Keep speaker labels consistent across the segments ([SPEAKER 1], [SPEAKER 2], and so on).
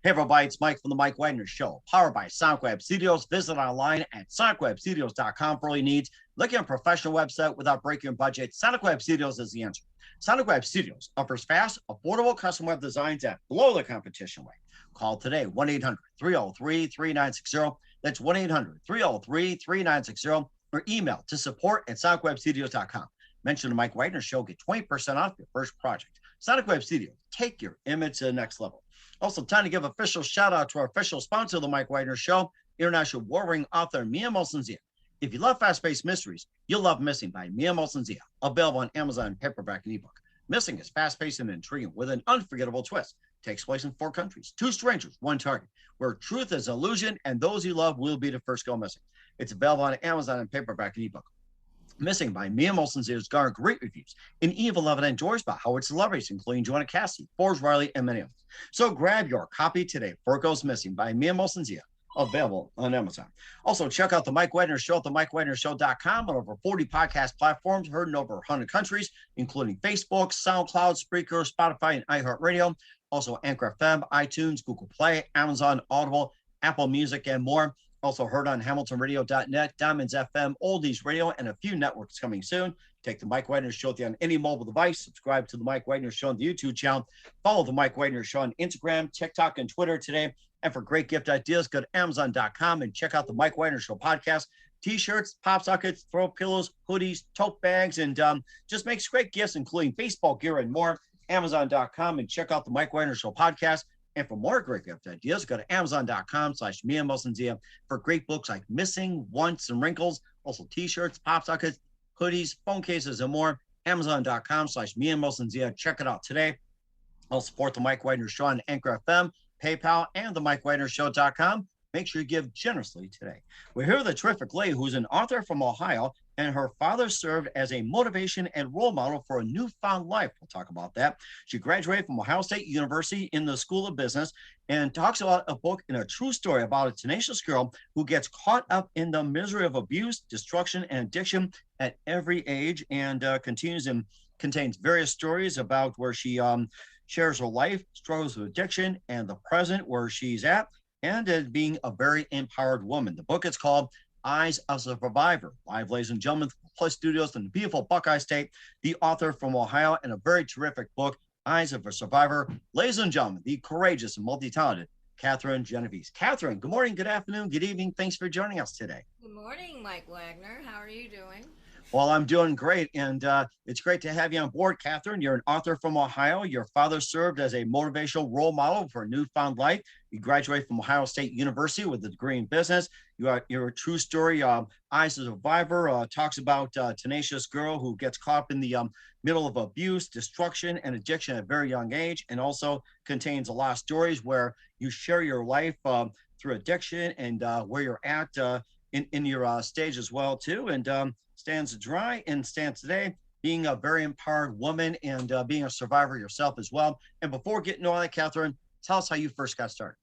[SPEAKER 1] Hey everybody, it's Mike from the Mike Wagner Show, powered by SonicWeb Studios. Visit online at sonicwebstudios.com for all your needs. Looking at a professional website without breaking your budget, SonicWeb Studios is the answer. SonicWeb Studios offers fast, affordable custom web designs that blow the competition away. Call today, 1-800-303-3960. That's 1-800-303-3960, or email to support@sonicwebstudios.com. Mention the Mike Wagner Show, get 20% off your first project. SonicWeb Studios, take your image to the next level. Also, time to give official shout out to our official sponsor of the Mike Wagner Show, international warring author Mia Molson-Zia. If you love fast-paced mysteries, you'll love Missing by Mia Molson-Zia, available on Amazon paperback and ebook. Missing is fast-paced and intriguing with an unforgettable twist. Takes place in 4 countries, 2 strangers, 1 target, where truth is illusion and those you love will be the first go missing. It's available on Amazon and paperback and ebook. Missing by Mia Molson has garnered great reviews, and Eve 11 enjoys by Howard celebrities, including Joanna Cassidy, Forbes Riley, and many others. So grab your copy today for It Goes Missing by Mia Molson, available on Amazon. Also, check out the Mike Wagner Show at themikewagnershow.com on over 40 podcast platforms, heard in over 100 countries, including Facebook, SoundCloud, Spreaker, Spotify, and iHeartRadio. Also, Anchor FM, iTunes, Google Play, Amazon, Audible, Apple Music, and more. Also heard on HamiltonRadio.net, Diamonds FM, Oldies Radio, and a few networks coming soon. Take the Mike Wagner Show on any mobile device. Subscribe to the Mike Wagner Show on the YouTube channel. Follow the Mike Wagner Show on Instagram, TikTok, and Twitter today. And for great gift ideas, go to Amazon.com and check out the Mike Wagner Show podcast. T-shirts, pop sockets, throw pillows, hoodies, tote bags, and just makes great gifts, including baseball gear and more. Amazon.com and check out the Mike Wagner Show podcast. And for more great gift ideas, go to Amazon.com/Mia Molson for great books like Missing, Once, and Wrinkles. Also T-shirts, pop sockets, hoodies, phone cases, and more. Amazon.com/Mia Molson. Check it out today. I'll support the Mike Wagner Show on Anchor FM, PayPal, and the MikeWagnerShow.com. Make sure you give generously today. We're here with a terrific lady who's an author from Ohio, and her father served as a motivation and role model for a newfound life. We'll talk about that. She graduated from Ohio State University in the School of Business and talks about a book and a true story about a tenacious girl who gets caught up in the misery of abuse, destruction, and addiction at every age, and continues and contains various stories about where she shares her life, struggles with addiction, and the present where she's at, and as being a very empowered woman. The book is called Eyes of a Survivor. Live, ladies and gentlemen, from Plus Studios in the beautiful Buckeye State, the author from Ohio, and a very terrific book, Eyes of a Survivor. Ladies and gentlemen, the courageous and multi-talented Kathryn Genovese. Kathryn, good morning, good afternoon, good evening. Thanks for joining us today.
[SPEAKER 2] Good morning, Mike Wagner. How are you doing?
[SPEAKER 1] Well, I'm doing great, and it's great to have you on board, Kathryn. You're an author from Ohio. Your father served as a motivational role model for a newfound life. You graduated from Ohio State University with a degree in business. Your true story, Eyes of a Survivor, talks about a tenacious girl who gets caught up in the middle of abuse, destruction, and addiction at a very young age, and also contains a lot of stories where you share your life through addiction and where you're at in your stage as well, too, and stands dry and stands today being a very empowered woman and being a survivor yourself as well. And before getting to all that, Kathryn, tell us how you first got started.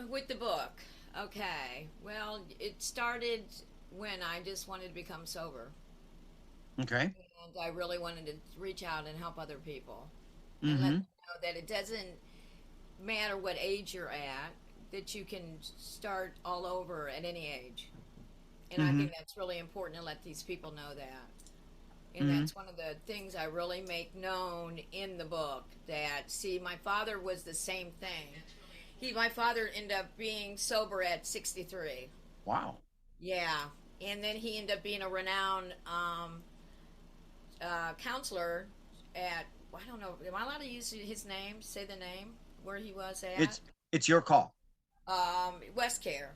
[SPEAKER 2] With the book. Okay. Well, it started when I just wanted to become sober.
[SPEAKER 1] Okay.
[SPEAKER 2] And I really wanted to reach out and help other people.
[SPEAKER 1] Mm-hmm.
[SPEAKER 2] And let them know that it doesn't matter what age you're at, that you can start all over at any age. And I think that's really important to let these people know that. And that's one of the things I really make known in the book. That, see, my father was the same thing. My father ended up being sober at 63.
[SPEAKER 1] Wow.
[SPEAKER 2] Yeah. And then he ended up being a renowned counselor at, I don't know, am I allowed to use his name, say the name, where he was at?
[SPEAKER 1] It's your call.
[SPEAKER 2] West Care.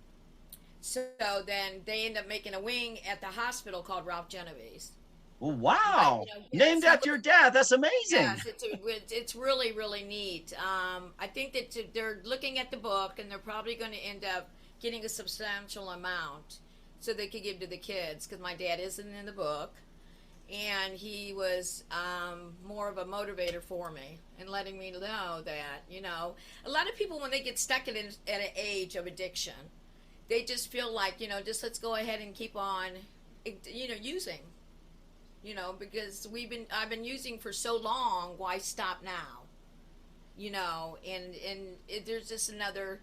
[SPEAKER 2] So then they end up making a wing at the hospital called Ralph Genovese.
[SPEAKER 1] Well, wow. Named after your dad. That's amazing.
[SPEAKER 2] Yes, it's really, really neat. I think that they're looking at the book and they're probably going to end up getting a substantial amount so they could give to the kids, because my dad isn't in the book. And he was more of a motivator for me and letting me know that, a lot of people, when they get stuck at an age of addiction, they just feel like, just let's go ahead and keep on, using, because I've been using for so long, why stop now? there's just another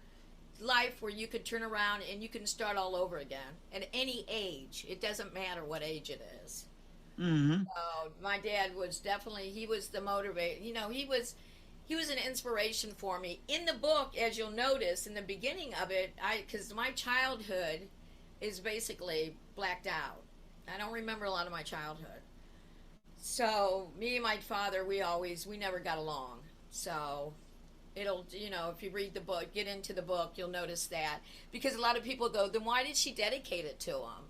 [SPEAKER 2] life where you could turn around and you can start all over again at any age. It doesn't matter what age it is.
[SPEAKER 1] Mm-hmm.
[SPEAKER 2] My dad was definitely, he was the motivator. He was an inspiration for me. In the book, as you'll notice in the beginning of it, because my childhood is basically blacked out. I don't remember a lot of my childhood. So me and my father, we never got along. So if you read the book, get into the book, you'll notice that. Because a lot of people go, then why did she dedicate it to him?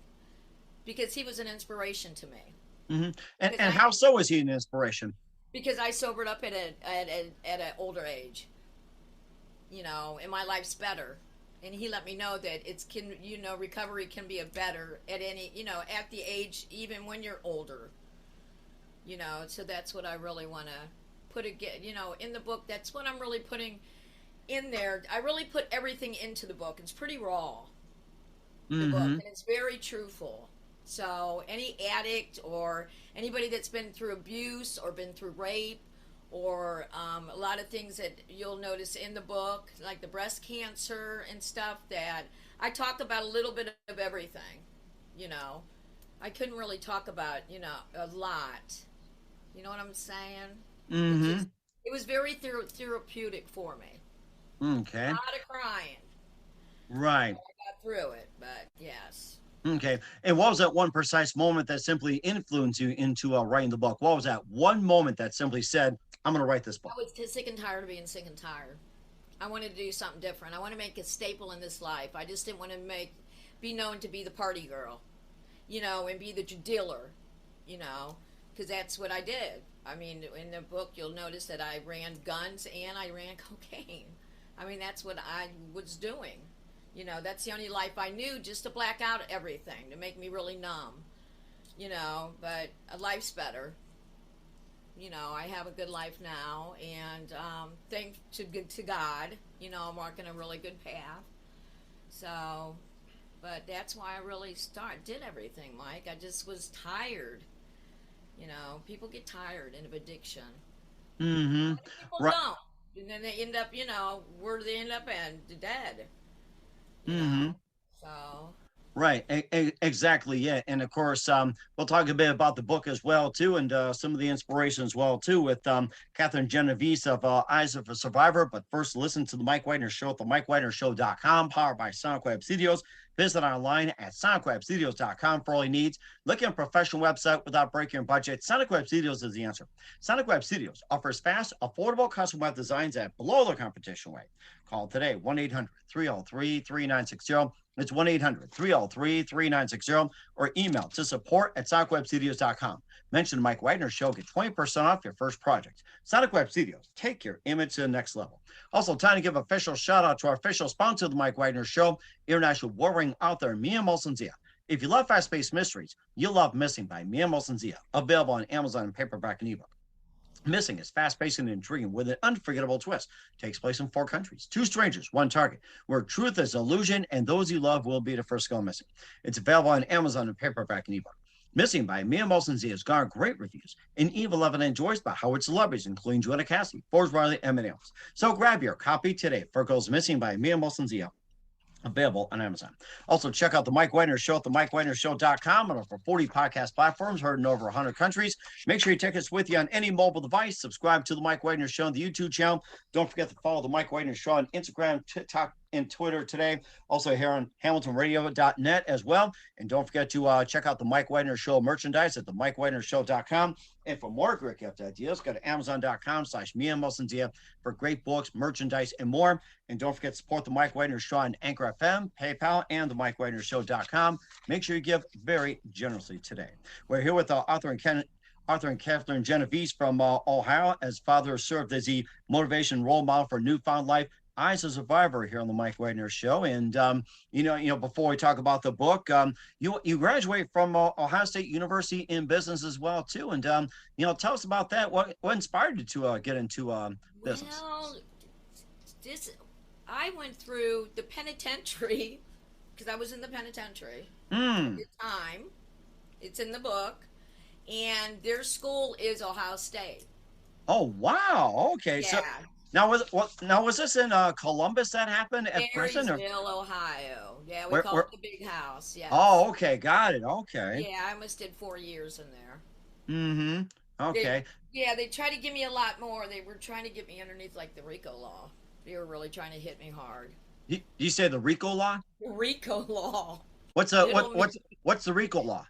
[SPEAKER 2] Because he was an inspiration to me.
[SPEAKER 1] Mm-hmm. And how so is he an inspiration?
[SPEAKER 2] Because I sobered up at an older age, and my life's better. And he let me know that recovery can be a better at any, at the age, even when you're older. So that's what I really want to put again, in the book. That's what I'm really putting in there. I really put everything into the book. It's pretty raw, the book, and it's very truthful. So any addict or anybody that's been through abuse or been through rape or a lot of things that you'll notice in the book, like the breast cancer and stuff, that I talk about a little bit of everything. I couldn't really talk about, a lot. You know what I'm saying?
[SPEAKER 1] Mm-hmm.
[SPEAKER 2] It was very therapeutic for me.
[SPEAKER 1] Okay.
[SPEAKER 2] A lot of crying.
[SPEAKER 1] Right.
[SPEAKER 2] I got through it, but yes.
[SPEAKER 1] Okay. And what was that one precise moment that simply influenced you into writing the book? What was that one moment that simply said, I'm going to write this book?
[SPEAKER 2] I was sick and tired of being sick and tired. I wanted to do something different. I want to make a staple in this life. I just didn't want to be known to be the party girl, and be the dealer, because that's what I did. I mean, in the book, you'll notice that I ran guns and I ran cocaine. I mean, that's what I was doing. That's the only life I knew, just to black out everything, to make me really numb. But life's better. I have a good life now, and thanks to God, I'm walking a really good path. So, but that's why I really did everything, Mike. I just was tired. People get tired of addiction.
[SPEAKER 1] Mm-hmm.
[SPEAKER 2] People
[SPEAKER 1] Right.
[SPEAKER 2] don't. And then they end up, where they end up and dead. You
[SPEAKER 1] Mm-hmm.
[SPEAKER 2] know. So
[SPEAKER 1] Right, exactly, yeah, and of course, we'll talk a bit about the book as well too, and some of the inspiration as well too, with Kathryn Genovese of Eyes of a Survivor. But first, listen to the Mike Wagner Show at the MikeWagnerShow.com, powered by Sonic Web Studios. Visit online at SonicWebStudios.com for all your needs. Looking at a professional website without breaking your budget, Sonic Web Studios is the answer. Sonic Web Studios offers fast, affordable custom web designs at below the competition rate. Call today, 1-800-303-3960. It's 1-800-303-3960, or email to support@sonicwebstudios.com. Mention the Mike Wagner Show, get 20% off your first project. Sonic Web Studios, take your image to the next level. Also, time to give official shout out to our official sponsor of the Mike Wagner Show, international warring author Mia Molson-Zia. If you love fast-paced mysteries, you'll love Missing by Mia Molson-Zia, available on Amazon in paperback and ebook. Missing is fast-paced and intriguing with an unforgettable twist. Takes place in 4 countries, 2 strangers, 1 target, where truth is illusion and those you love will be the first to go missing. It's available on Amazon in paperback and ebook. Missing by Mia Molson-Zia has garnered great reviews and even loved and enjoyed by Howard celebrities, including Joanna Cassidy, Forbes Riley, and many others. So grab your copy today for Girls Missing by Mia Molson-Zia, available on Amazon. Also, check out the Mike Wagner Show at the MikeWagnerShow.com and over 40 podcast platforms heard in over 100 countries. Make sure you take us with you on any mobile device. Subscribe to the Mike Wagner Show on the YouTube channel. Don't forget to follow the Mike Wagner Show on Instagram, TikTok, and Twitter today. Also here on HamiltonRadio.net as well. And don't forget to check out the Mike Wagner Show merchandise at the MikeWagnerShow.com. And for more great gift ideas, go to Amazon.com/Mia Molson-Zia for great books, merchandise, and more. And don't forget to support the Mike Wagner Show on Anchor FM, PayPal, and the MikeWagnerShow.com. Make sure you give very generously today. We're here with Arthur and Kathryn Genovese from Ohio, as father served as the motivation role model for Newfound Life. Eyes as a Survivor here on the Mike Wagner Show. And before we talk about the book, you graduate from Ohio State University in business as well too. And tell us about that. What inspired you to get into business?
[SPEAKER 2] Well, I went through the penitentiary because I was in the penitentiary at the time. It's in the book, and their school is Ohio State.
[SPEAKER 1] Oh wow! Okay,
[SPEAKER 2] yeah.
[SPEAKER 1] Now was this in Columbus that happened at prison or
[SPEAKER 2] Marysville, Ohio. Yeah, we call it
[SPEAKER 1] where?
[SPEAKER 2] the big house. Yes.
[SPEAKER 1] Oh, okay, got it. Okay.
[SPEAKER 2] Yeah, I almost did 4 years in there.
[SPEAKER 1] Mm-hmm.
[SPEAKER 2] They,
[SPEAKER 1] Okay.
[SPEAKER 2] yeah, they tried to give me a lot more. They were trying to get me underneath like the RICO law. They were really trying to hit me hard.
[SPEAKER 1] You say the RICO law?
[SPEAKER 2] RICO law.
[SPEAKER 1] What's a
[SPEAKER 2] Little
[SPEAKER 1] what's the RICO law?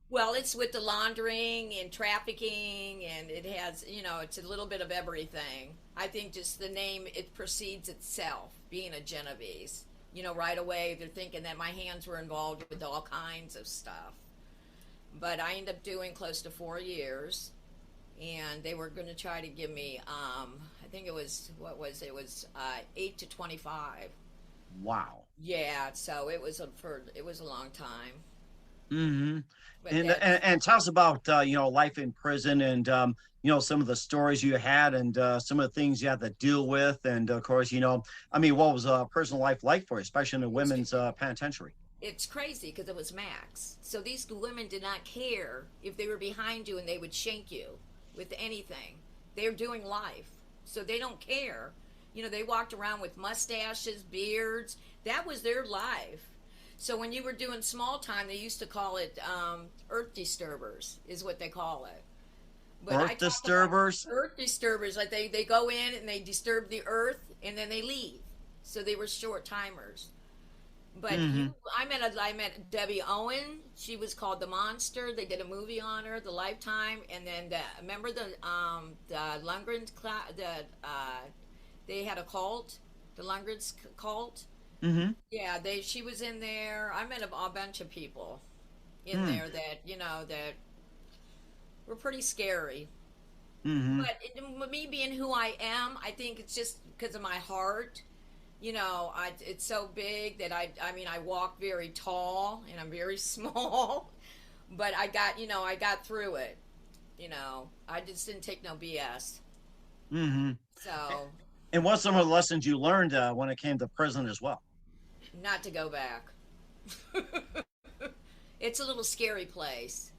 [SPEAKER 2] Well, it's with the laundering and trafficking, and it has, it's a little bit of everything. I think just the name, it precedes itself, being a Genovese. Right away they're thinking that my hands were involved with all kinds of stuff. But I ended up doing close to 4 years, and they were going to try to give me, I think it was, it was 8 to 25.
[SPEAKER 1] Wow.
[SPEAKER 2] Yeah, so it was a long time.
[SPEAKER 1] Mm-hmm.
[SPEAKER 2] But
[SPEAKER 1] And tell us about life in prison and some of the stories you had and some of the things you had to deal with and of course I mean what was personal life like for you, especially in the
[SPEAKER 2] it's
[SPEAKER 1] women's penitentiary?
[SPEAKER 2] it's crazy because it was max. So these women did not care if they were behind you and they would shank you with anything. They're doing life, so they don't care. They walked around with mustaches, beards. That was their life. So when you were doing small time, they used to call it earth disturbers, is what they call it. But I
[SPEAKER 1] Earth
[SPEAKER 2] talk about
[SPEAKER 1] disturbers.
[SPEAKER 2] earth disturbers, like they go in and they disturb the earth and then they leave. So they were short timers. But
[SPEAKER 1] Mm-hmm.
[SPEAKER 2] I met Debbie Owen. She was called the Monster. They did a movie on her, The Lifetime, and then remember the Lundgren they had a cult, the Lundgren's cult.
[SPEAKER 1] Mm-hmm.
[SPEAKER 2] Yeah, she was in there. I met a bunch of people in
[SPEAKER 1] Mm.
[SPEAKER 2] there that that were pretty scary.
[SPEAKER 1] Mm-hmm.
[SPEAKER 2] But me being who I am, I think it's just because of my heart. It's so big that I mean, I walk very tall and I'm very small, but I got through it. I just didn't take no BS.
[SPEAKER 1] Mm-hmm.
[SPEAKER 2] So,
[SPEAKER 1] And what's some of the lessons you learned when it came to prison as well?
[SPEAKER 2] not to go back. It's a little scary place.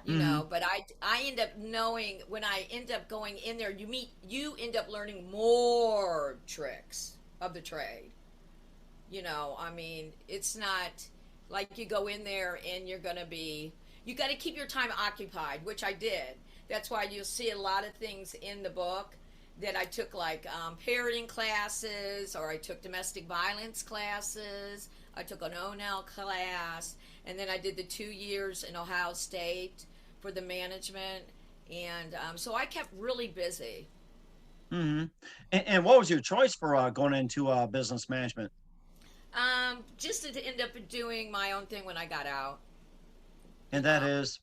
[SPEAKER 1] Mm-hmm.
[SPEAKER 2] But I end up knowing when I end up going in there, you end up learning more tricks of the trade. I mean, it's not like you go in there and you got to keep your time occupied, which I did. That's why you'll see a lot of things in the book that I took, like parenting classes, or I took domestic violence classes. I took an ONL class, and then I did the 2 years in Ohio State for the management. And so I kept really busy.
[SPEAKER 1] Mm-hmm. And what was your choice for going into business management?
[SPEAKER 2] Just to end up doing my own thing when I got out.
[SPEAKER 1] And
[SPEAKER 2] You
[SPEAKER 1] that
[SPEAKER 2] know,
[SPEAKER 1] is,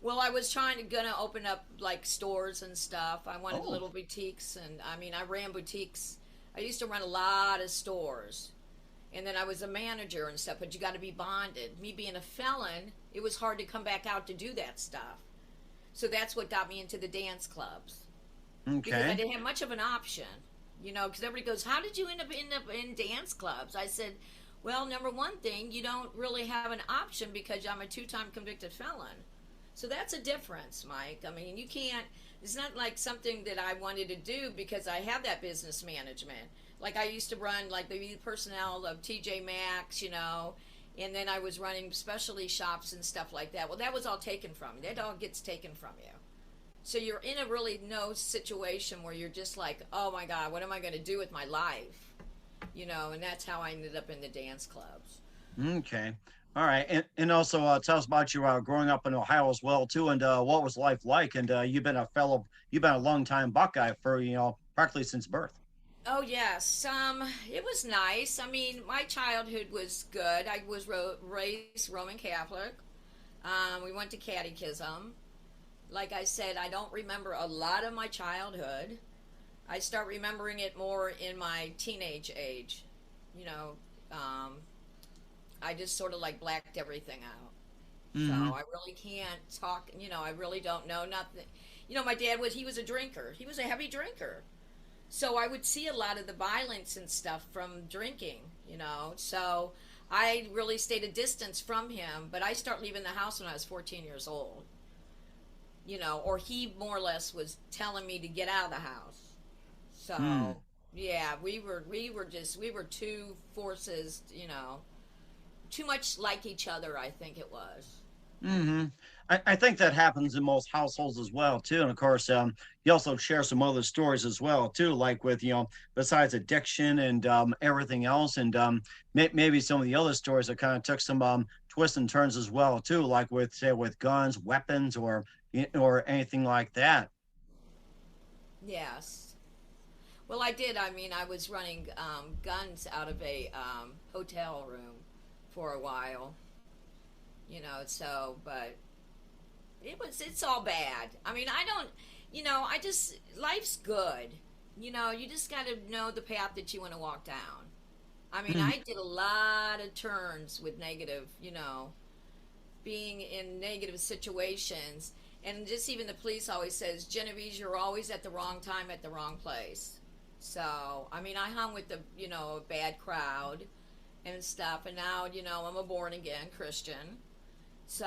[SPEAKER 2] well, I was gonna open up like stores and stuff. I wanted
[SPEAKER 1] oh,
[SPEAKER 2] little boutiques, and I mean, I ran boutiques. I used to run a lot of stores, and then I was a manager and stuff. But you got to be bonded. Me being a felon, it was hard to come back out to do that stuff. So that's what got me into the dance clubs because I
[SPEAKER 1] okay.
[SPEAKER 2] didn't have much of an option. Because everybody goes, "How did you end up in dance clubs?" I said, "Well, number one thing, you don't really have an option because I'm a two-time convicted felon." So that's a difference, Mike. I mean, you can't. It's not like something that I wanted to do because I have that business management. Like I used to run like the personnel of TJ Maxx, and then I was running specialty shops and stuff like that. Well, that was all taken from you. That all gets taken from you. So you're in a really no situation where you're just like, oh my God, what am I going to do with my life? And that's how I ended up in the dance clubs.
[SPEAKER 1] Okay. All right. And also tell us about your growing up in Ohio as well too, and what was life like? And you've been a long time Buckeye for practically since birth.
[SPEAKER 2] Oh yes, it was nice. I mean, my childhood was good. I was raised Roman Catholic. We went to catechism. Like I said, I don't remember a lot of my childhood. I start remembering it more in my teenage age. You know, um, I just sort of like blacked everything out. So
[SPEAKER 1] Mm-hmm.
[SPEAKER 2] I really can't talk. I really don't know nothing. My dad he was a drinker. He was a heavy drinker. So I would see a lot of the violence and stuff from drinking. So I really stayed a distance from him, but I start leaving the house when I was 14 years old. Or he more or less was telling me to get out of the house. So yeah, we were two forces, too much like each other. I think it was.
[SPEAKER 1] Hmm. I think that happens in most households as well too, and of course, you also share some other stories as well too, like with besides addiction and everything else, and maybe some of the other stories that kind of took some twists and turns as well too, like with say with guns, weapons, or anything like that.
[SPEAKER 2] Yes. Well, I did. I mean, I was running guns out of a hotel room for a while, but it's all bad. I mean, I don't, I just, life's good. You just got to know the path that you want to walk down. I mean, I did a lot of turns with negative, being in negative situations. And just even the police always says, Genovese, you're always at the wrong time at the wrong place. So, I mean, I hung with a bad crowd and stuff. And now, I'm a born again Christian. So,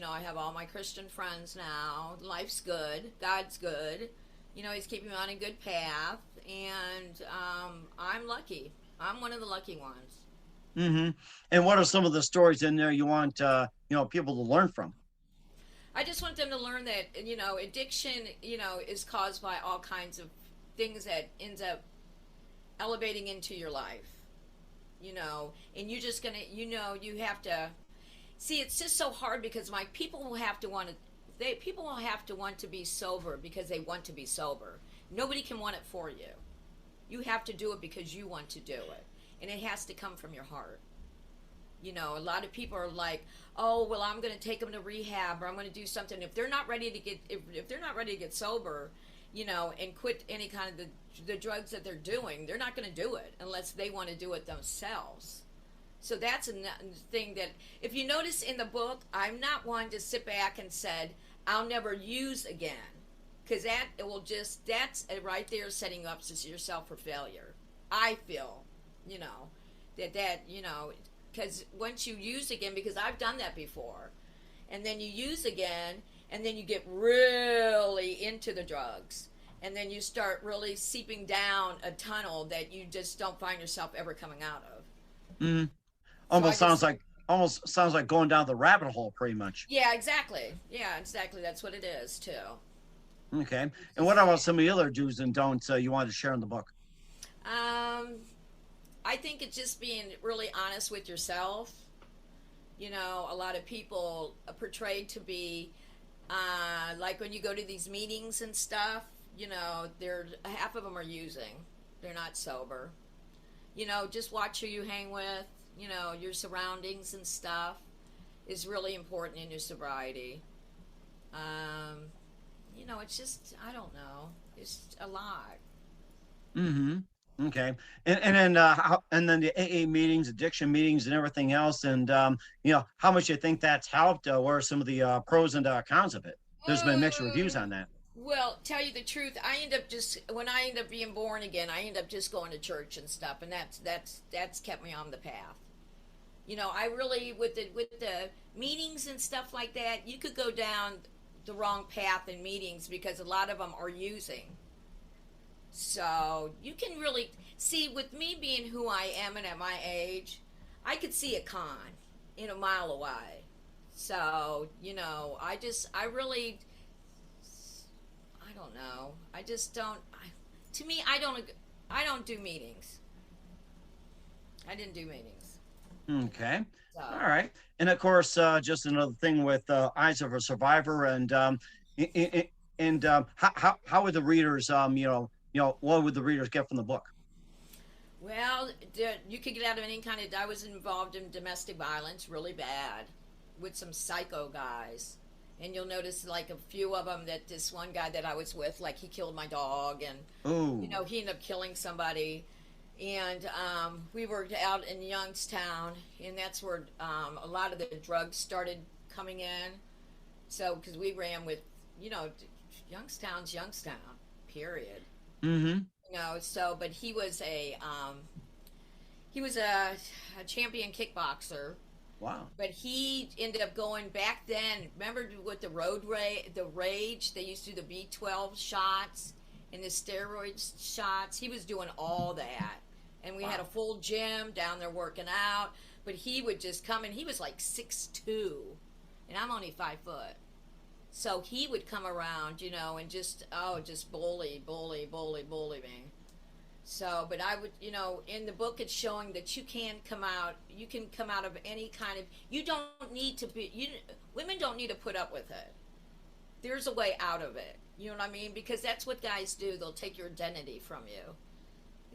[SPEAKER 2] I have all my Christian friends now. Life's good. God's good. He's keeping me on a good path. And I'm lucky. I'm one of the lucky ones.
[SPEAKER 1] Hmm. And what are some of the stories in there you want people to learn from?
[SPEAKER 2] I just want them to learn that, addiction, is caused by all kinds of things that ends up elevating into your life, and you're just going to, you have to see, it's just so hard because people will have to want to, people will have to want to be sober because they want to be sober. Nobody can want it for you. You have to do it because you want to do it. And it has to come from your heart. A lot of people are like, "Oh, well, I'm going to take them to rehab, or I'm going to do something." If they're not ready to get, if they're not ready to get sober, and quit any kind of the drugs that they're doing, they're not going to do it unless they want to do it themselves. So that's a thing that, if you notice in the book, I'm not one to sit back and said, "I'll never use again," because that's right there setting up yourself for failure. I feel, you know, that because once you use again, because I've done that before, and then you use again, and then you get really into the drugs, and then you start really seeping down a tunnel that you just don't find yourself ever coming out of.
[SPEAKER 1] Hmm.
[SPEAKER 2] So I
[SPEAKER 1] Almost sounds
[SPEAKER 2] just,
[SPEAKER 1] like almost sounds like going down the rabbit hole, pretty much.
[SPEAKER 2] yeah, exactly. Yeah, exactly. That's what it is, too.
[SPEAKER 1] Okay.
[SPEAKER 2] It's
[SPEAKER 1] And what
[SPEAKER 2] just,
[SPEAKER 1] about some of the other do's and don'ts you wanted to share in the book?
[SPEAKER 2] um, I think it's just being really honest with yourself. A lot of people are portrayed to be, like when you go to these meetings and stuff, they're half of them are using. They're not sober. Just watch who you hang with. Your surroundings and stuff is really important in your sobriety. Um, it's just, I don't know. It's a lot.
[SPEAKER 1] Hmm. Okay. And then and then the AA meetings, addiction meetings, and everything else, and how much you think that's helped? What are some of the pros and cons of it? There's been mixed reviews on that.
[SPEAKER 2] Well, tell you the truth, I end up just when I end up being born again, I end up just going to church and stuff, and that's kept me on the path. I really with the meetings and stuff like that, you could go down the wrong path in meetings because a lot of them are using. So you can really see with me being who I am and at my age, I could see a con in a mile away. So I really, I don't know. I just don't. To me, I don't do meetings. I didn't do meetings.
[SPEAKER 1] Okay. All
[SPEAKER 2] So,
[SPEAKER 1] right. And of course, just another thing with Eyes of a Survivor, and i- i- and how would the readers, what would the readers get from the book?
[SPEAKER 2] well, you could get out of any kind of. I was involved in domestic violence really bad with some psycho guys. And you'll notice, like, a few of them that this one guy that I was with, like, he killed my dog, and,
[SPEAKER 1] Oh.
[SPEAKER 2] he ended up killing somebody. And we were out in Youngstown, and that's where a lot of the drugs started coming in. So, because we ran with, you know, Youngstown's Youngstown, period.
[SPEAKER 1] Mm-hmm.
[SPEAKER 2] So, but he was a champion kickboxer,
[SPEAKER 1] Wow.
[SPEAKER 2] but he ended up going back then. Remember with the the rage? They used to do the B12 shots, and the steroid shots. He was doing all that. And we had a full gym down there working out. But he would just come in. He was like 6'2", and I'm only 5'. So he would come around, and just bully me. So, but I would, in the book it's showing that you can come out of any kind of, women don't need to put up with it. There's a way out of it. You know what I mean? Because that's what guys do. They'll take your identity from you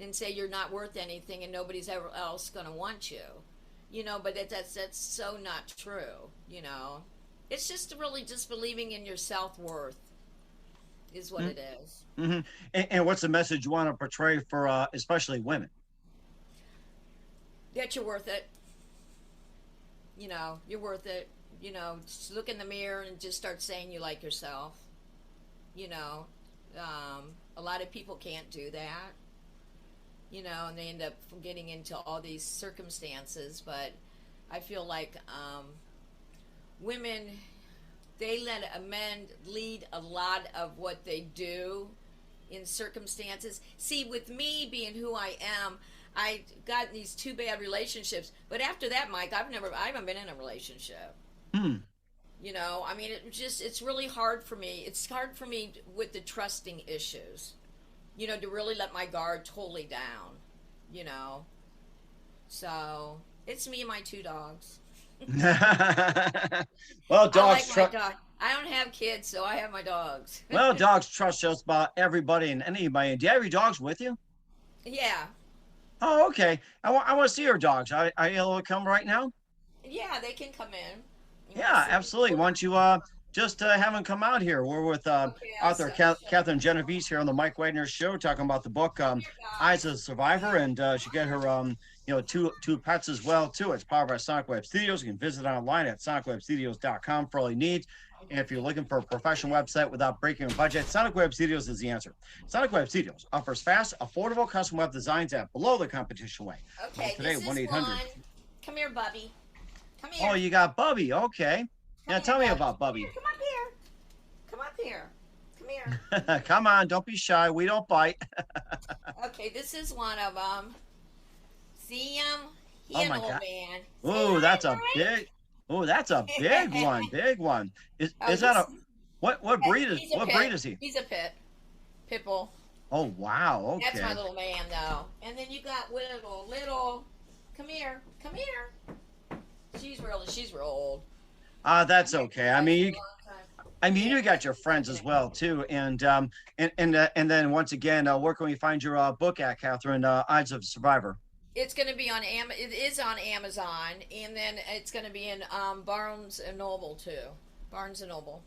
[SPEAKER 2] and say you're not worth anything and nobody's ever else going to want you. But that's so not true, It's just really just believing in your self-worth is what it is.
[SPEAKER 1] Mm-hmm. And what's the message you want to portray for especially women?
[SPEAKER 2] That you're worth it. You're worth it. Just look in the mirror and just start saying you like yourself. A lot of people can't do that. And they end up getting into all these circumstances. But I feel like women, they let men lead a lot of what they do in circumstances. See, with me being who I am, I got in these 2 bad relationships. But after that, Mike, I haven't been in a relationship. It's really hard for me. It's hard for me with the trusting issues. To really let my guard totally down, So, it's me and my 2 dogs.
[SPEAKER 1] Well, dogs
[SPEAKER 2] I don't have kids, so I have my dogs.
[SPEAKER 1] Well, dogs trust just about everybody and anybody. Do you have your dogs with you?
[SPEAKER 2] Yeah.
[SPEAKER 1] Oh, okay. I want to see your dogs. Are you able to come right now?
[SPEAKER 2] Yeah, they can come in.
[SPEAKER 1] Yeah, absolutely. Why don't you just have them come out here? We're with author Kathryn Genovese here on the Mike Wagner Show, talking about the book Eyes of a Survivor, and she got her two pets as well too. It's powered by Sonic Web Studios. You can visit online at sonicwebstudios.com for all you need. And if you're looking for a professional website without breaking a budget, Sonic Web Studios is the answer. Sonic Web Studios offers fast, affordable custom web designs at below the competition way.
[SPEAKER 2] Okay,
[SPEAKER 1] today,
[SPEAKER 2] this is
[SPEAKER 1] 1-800.
[SPEAKER 2] one. Come here, Bubby. Come here.
[SPEAKER 1] Oh, you got Bubby. Okay. Now tell me about Bubby.
[SPEAKER 2] Come up here. Come up here. Come here.
[SPEAKER 1] Come on, don't be shy. We don't bite.
[SPEAKER 2] Okay, this is one of them. See him? He
[SPEAKER 1] Oh
[SPEAKER 2] an
[SPEAKER 1] my
[SPEAKER 2] old
[SPEAKER 1] God.
[SPEAKER 2] man.
[SPEAKER 1] Oh,
[SPEAKER 2] Say
[SPEAKER 1] that's
[SPEAKER 2] hi,
[SPEAKER 1] a
[SPEAKER 2] Mike.
[SPEAKER 1] big. Oh, that's a big one. Big one. Is
[SPEAKER 2] Oh,
[SPEAKER 1] that a
[SPEAKER 2] he's-
[SPEAKER 1] what breed is
[SPEAKER 2] he's a
[SPEAKER 1] what
[SPEAKER 2] pit.
[SPEAKER 1] breed is he?
[SPEAKER 2] He's a pit bull.
[SPEAKER 1] Oh wow. Okay.
[SPEAKER 2] That's my little man, though. And then you got little. Come here. She's real old.
[SPEAKER 1] That's okay. I mean, you
[SPEAKER 2] Yeah.
[SPEAKER 1] got your friends as well too, and then once again, where can we find your book at, Kathryn? Eyes of a Survivor.
[SPEAKER 2] It's going to be on It is on Amazon, and then it's going to be in Barnes and Noble too. Barnes and Noble.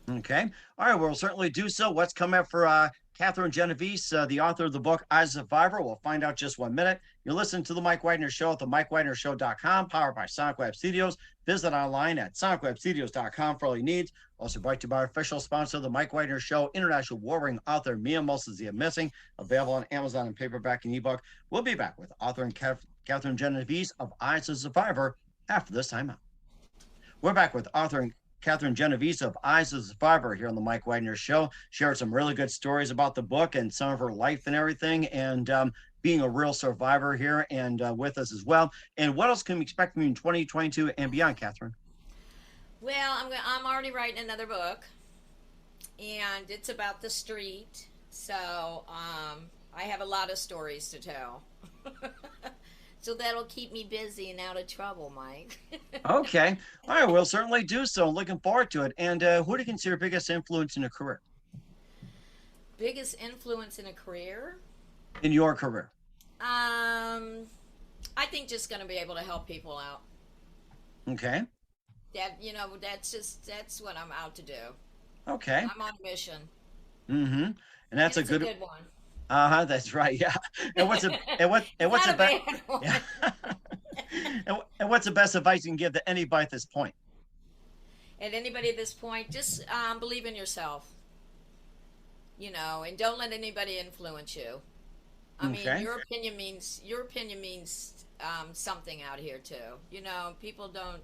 [SPEAKER 1] Okay. All right. We'll certainly do so. What's coming up for Kathryn Genovese, the author of the book Eyes of a Survivor? We'll find out just 1 minute. You're listening to the Mike Wagner Show at the MikeWagnerShow.com, powered by Sonic Web Studios. Visit online at SonicWebStudios.com for all your needs. Also brought to you by our official sponsor, the Mike Wagner Show, international war-ring author Mia Moses Missing, available on Amazon and paperback and ebook. We'll be back with author and Kathryn Genovese of Eyes of a Survivor after this time out. We're back with author and Kathryn Genovese of Eyes of a Survivor here on the Mike Wagner Show. Shared some really good stories about the book and some of her life and everything, and being a real survivor here and with us as well. And what else can we expect from you in 2022 and beyond, Kathryn?
[SPEAKER 2] Well, I'm already writing another book, and it's about the street. So I have a lot of stories to tell. So that'll keep me busy and out of trouble, Mike.
[SPEAKER 1] Okay. All right. We'll certainly do so. Looking forward to it. And who do you consider biggest influence in your career?
[SPEAKER 2] Biggest influence in a career?
[SPEAKER 1] In your career?
[SPEAKER 2] I think just going to be able to help people out.
[SPEAKER 1] Okay.
[SPEAKER 2] That's what I'm out to do.
[SPEAKER 1] Okay.
[SPEAKER 2] I'm on a mission.
[SPEAKER 1] Mm-hmm. And that's
[SPEAKER 2] and
[SPEAKER 1] a good
[SPEAKER 2] one.
[SPEAKER 1] Uh-huh, that's right. Yeah. And what's the best yeah. and what's the best advice you can give to anybody at this point?
[SPEAKER 2] And anybody at this point, just believe in yourself. And don't let anybody influence you. I mean, your opinion means something out here too. People don't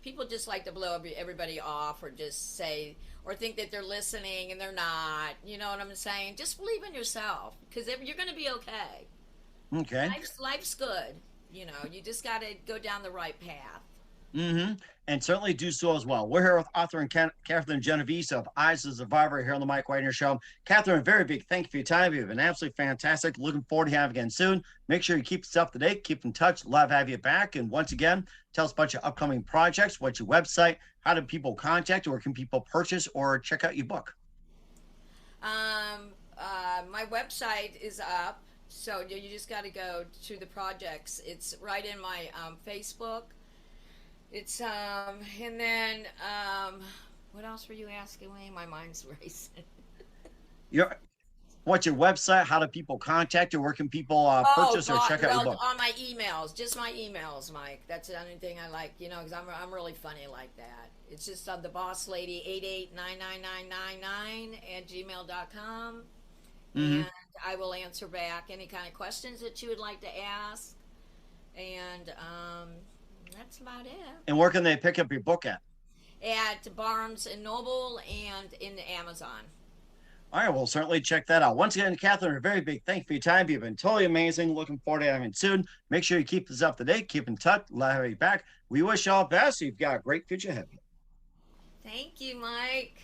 [SPEAKER 2] people just like to blow everybody off, or just say, or think that they're listening and they're not. You know what I'm saying? Just believe in yourself, because you're going to be okay.
[SPEAKER 1] Okay.
[SPEAKER 2] Life's good. You know, you just got to go down the right path.
[SPEAKER 1] Mm-hmm. And certainly do so as well. We're here with author and Kathryn Genovese of Eyes of the Survivor here on the Mike Wagner Show. Kathryn, a very big thank you for your time. You've been absolutely fantastic. Looking forward to having you again soon. Make sure you keep us up to date, keep in touch. Love to have you back. And once again, tell us about your upcoming projects. What's your website? How do people contact you? Or can people purchase or check out your book?
[SPEAKER 2] My website is up, so you just got to go to the projects. It's right in my Facebook. It's and then what else were you asking me? My mind's racing.
[SPEAKER 1] What's your website? How do people contact you? Where can people
[SPEAKER 2] Oh
[SPEAKER 1] purchase or
[SPEAKER 2] God!
[SPEAKER 1] check out your
[SPEAKER 2] Well,
[SPEAKER 1] book?
[SPEAKER 2] on my emails, just my emails, Mike. That's the only thing I like, you know, because I'm really funny like that. It's just the boss lady 889999 at gmail.com,
[SPEAKER 1] Mm-hmm.
[SPEAKER 2] and I will answer back any kind of questions that you would like to ask, and that's about it.
[SPEAKER 1] And where can they pick up your book at?
[SPEAKER 2] At Barnes and Noble and in Amazon.
[SPEAKER 1] All right, we'll certainly check that out. Once again, Kathryn, a very big thank you for your time. You've been totally amazing. Looking forward to having you soon. Make sure you keep us up to date. Keep in touch. Let have you back. We wish you all the best. You've got a great future ahead of you.
[SPEAKER 2] Thank you, Mike.